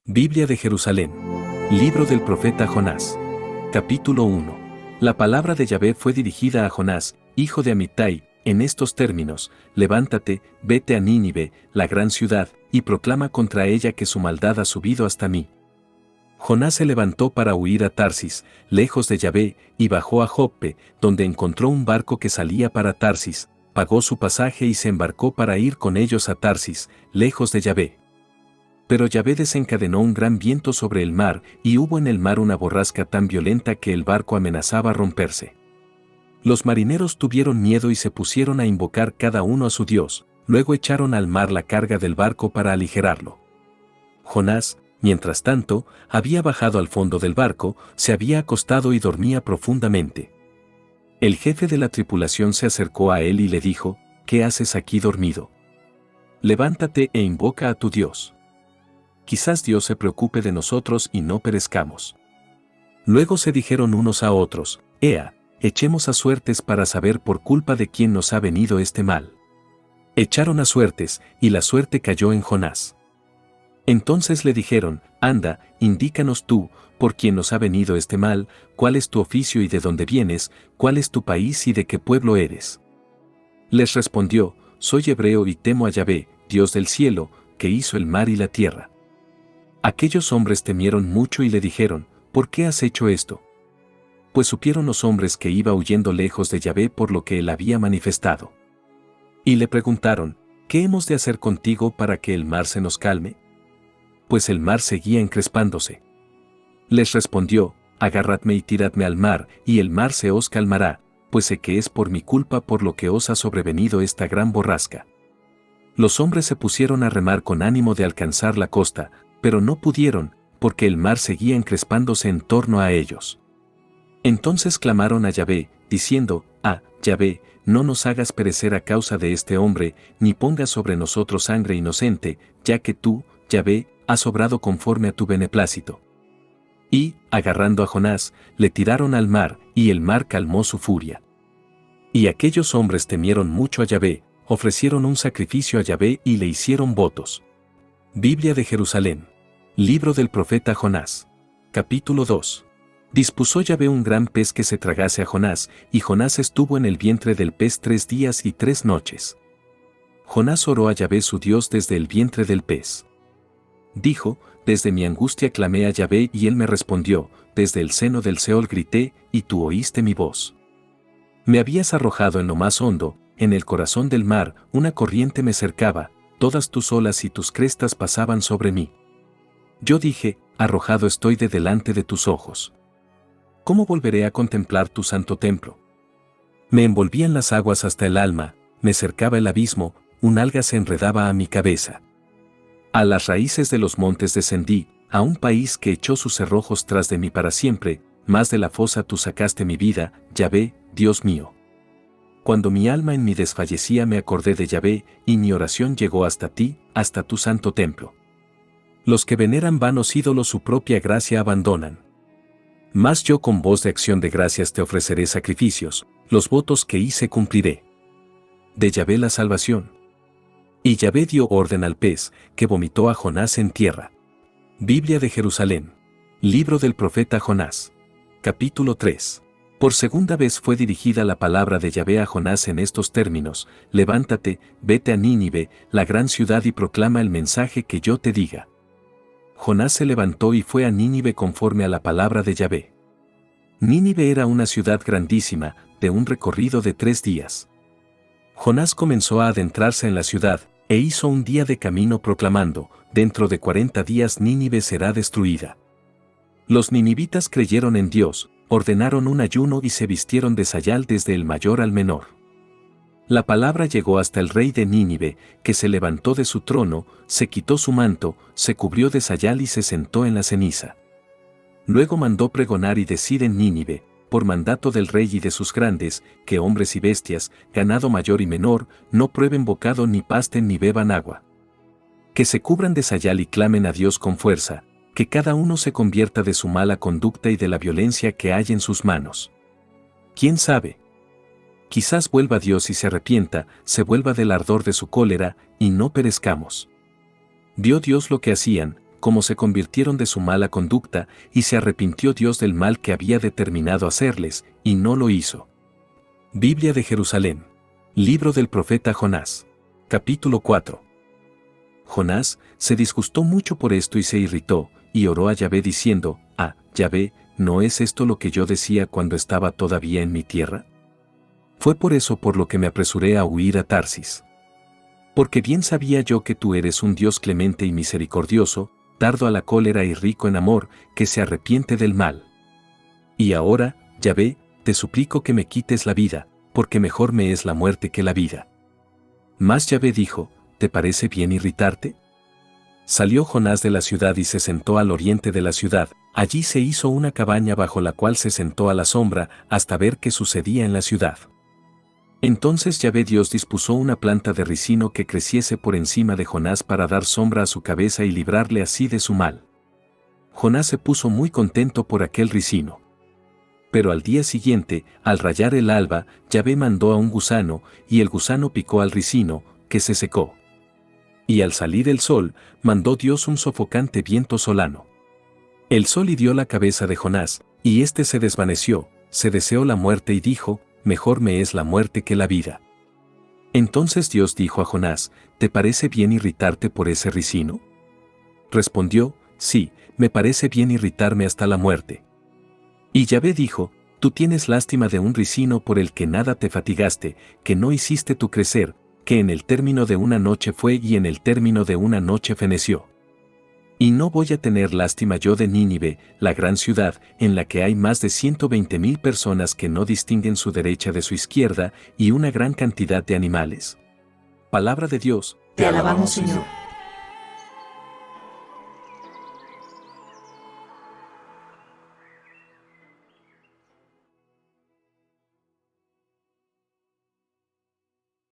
Biblia de Jerusalén. Libro del profeta Jonás. Capítulo 1. La palabra de Yahvé fue dirigida a Jonás, hijo de Amittai, en estos términos: levántate, vete a Nínive, la gran ciudad, y proclama contra ella que su maldad ha subido hasta mí. Jonás se levantó para huir a Tarsis, lejos de Yahvé, y bajó a Joppe, donde encontró un barco que salía para Tarsis, pagó su pasaje y se embarcó para ir con ellos a Tarsis, lejos de Yahvé. Pero Yahvé desencadenó un gran viento sobre el mar, y hubo en el mar una borrasca tan violenta que el barco amenazaba romperse. Los marineros tuvieron miedo y se pusieron a invocar cada uno a su Dios, luego echaron al mar la carga del barco para aligerarlo. Jonás, mientras tanto, había bajado al fondo del barco, se había acostado y dormía profundamente. El jefe de la tripulación se acercó a él y le dijo: ¿Qué haces aquí dormido? Levántate e invoca a tu Dios. Quizás Dios se preocupe de nosotros y no perezcamos. Luego se dijeron unos a otros: Ea, echemos a suertes para saber por culpa de quién nos ha venido este mal. Echaron a suertes, y la suerte cayó en Jonás. Entonces le dijeron: Anda, indícanos tú, por quién nos ha venido este mal, cuál es tu oficio y de dónde vienes, cuál es tu país y de qué pueblo eres. Les respondió: Soy hebreo y temo a Yahvé, Dios del cielo, que hizo el mar y la tierra. Aquellos hombres temieron mucho y le dijeron: ¿Por qué has hecho esto? Pues supieron los hombres que iba huyendo lejos de Yahvé por lo que él había manifestado. Y le preguntaron: ¿Qué hemos de hacer contigo para que el mar se nos calme? Pues el mar seguía encrespándose. Les respondió: Agarradme y tiradme al mar, y el mar se os calmará, pues sé que es por mi culpa por lo que os ha sobrevenido esta gran borrasca. Los hombres se pusieron a remar con ánimo de alcanzar la costa, pero no pudieron, porque el mar seguía encrespándose en torno a ellos. Entonces clamaron a Yahvé, diciendo: Yahvé, no nos hagas perecer a causa de este hombre, ni pongas sobre nosotros sangre inocente, ya que tú, Yahvé, has obrado conforme a tu beneplácito. Y, agarrando a Jonás, le tiraron al mar, y el mar calmó su furia. Y aquellos hombres temieron mucho a Yahvé, ofrecieron un sacrificio a Yahvé y le hicieron votos. Biblia de Jerusalén. Libro del profeta Jonás. Capítulo 2. Dispuso Yahvé un gran pez que se tragase a Jonás, y Jonás estuvo en el vientre del pez 3 días y 3 noches. Jonás oró a Yahvé su Dios desde el vientre del pez. Dijo: Desde mi angustia clamé a Yahvé y él me respondió, desde el seno del Seol grité, y tú oíste mi voz. Me habías arrojado en lo más hondo, en el corazón del mar, una corriente me cercaba, todas tus olas y tus crestas pasaban sobre mí. Yo dije: arrojado estoy de delante de tus ojos. ¿Cómo volveré a contemplar tu santo templo? Me envolvían las aguas hasta el alma, me cercaba el abismo, un alga se enredaba a mi cabeza. A las raíces de los montes descendí, a un país que echó sus cerrojos tras de mí para siempre, mas de la fosa tú sacaste mi vida, Yahvé, Dios mío. Cuando mi alma en mí desfallecía me acordé de Yahvé, y mi oración llegó hasta ti, hasta tu santo templo. Los que veneran vanos ídolos su propia gracia abandonan. Mas yo con voz de acción de gracias te ofreceré sacrificios, los votos que hice cumpliré. De Yahvé la salvación. Y Yahvé dio orden al pez, que vomitó a Jonás en tierra. Biblia de Jerusalén. Libro del profeta Jonás. Capítulo 3. Por segunda vez fue dirigida la palabra de Yahvé a Jonás en estos términos: levántate, vete a Nínive, la gran ciudad, y proclama el mensaje que yo te diga. Jonás se levantó y fue a Nínive conforme a la palabra de Yahvé. Nínive era una ciudad grandísima, de un recorrido de 3 días. Jonás comenzó a adentrarse en la ciudad, e hizo un día de camino proclamando: dentro de 40 días Nínive será destruida. Los ninivitas creyeron en Dios, ordenaron un ayuno y se vistieron de sayal desde el mayor al menor. La palabra llegó hasta el rey de Nínive, que se levantó de su trono, se quitó su manto, se cubrió de sayal y se sentó en la ceniza. Luego mandó pregonar y decir en Nínive, por mandato del rey y de sus grandes, que hombres y bestias, ganado mayor y menor, no prueben bocado ni pasten ni beban agua. Que se cubran de sayal y clamen a Dios con fuerza, que cada uno se convierta de su mala conducta y de la violencia que hay en sus manos. ¿Quién sabe? Quizás vuelva Dios y se arrepienta, se vuelva del ardor de su cólera, y no perezcamos. Vio Dios lo que hacían, como se convirtieron de su mala conducta, y se arrepintió Dios del mal que había determinado hacerles, y no lo hizo. Biblia de Jerusalén. Libro del profeta Jonás. Capítulo 4. Jonás se disgustó mucho por esto y se irritó, y oró a Yahvé diciendo: Yahvé, ¿no es esto lo que yo decía cuando estaba todavía en mi tierra? Fue por eso por lo que me apresuré a huir a Tarsis. Porque bien sabía yo que tú eres un Dios clemente y misericordioso, tardo a la cólera y rico en amor, que se arrepiente del mal. Y ahora, Yahvé, te suplico que me quites la vida, porque mejor me es la muerte que la vida. Mas Yahvé dijo: ¿te parece bien irritarte? Salió Jonás de la ciudad y se sentó al oriente de la ciudad. Allí se hizo una cabaña bajo la cual se sentó a la sombra, hasta ver qué sucedía en la ciudad. Entonces Yahvé Dios dispuso una planta de ricino que creciese por encima de Jonás para dar sombra a su cabeza y librarle así de su mal. Jonás se puso muy contento por aquel ricino. Pero al día siguiente, al rayar el alba, Yahvé mandó a un gusano, y el gusano picó al ricino, que se secó. Y al salir el sol, mandó Dios un sofocante viento solano. El sol hirió la cabeza de Jonás, y éste se desvaneció, se deseó la muerte y dijo: mejor me es la muerte que la vida. Entonces Dios dijo a Jonás: ¿te parece bien irritarte por ese ricino? Respondió: sí, me parece bien irritarme hasta la muerte. Y Yahvé dijo: tú tienes lástima de un ricino por el que nada te fatigaste, que no hiciste tu crecer, que en el término de una noche fue y en el término de una noche feneció. Y no voy a tener lástima yo de Nínive, la gran ciudad, en la que hay más de 120,000 personas que no distinguen su derecha de su izquierda, y una gran cantidad de animales. Palabra de Dios. Te alabamos, Señor.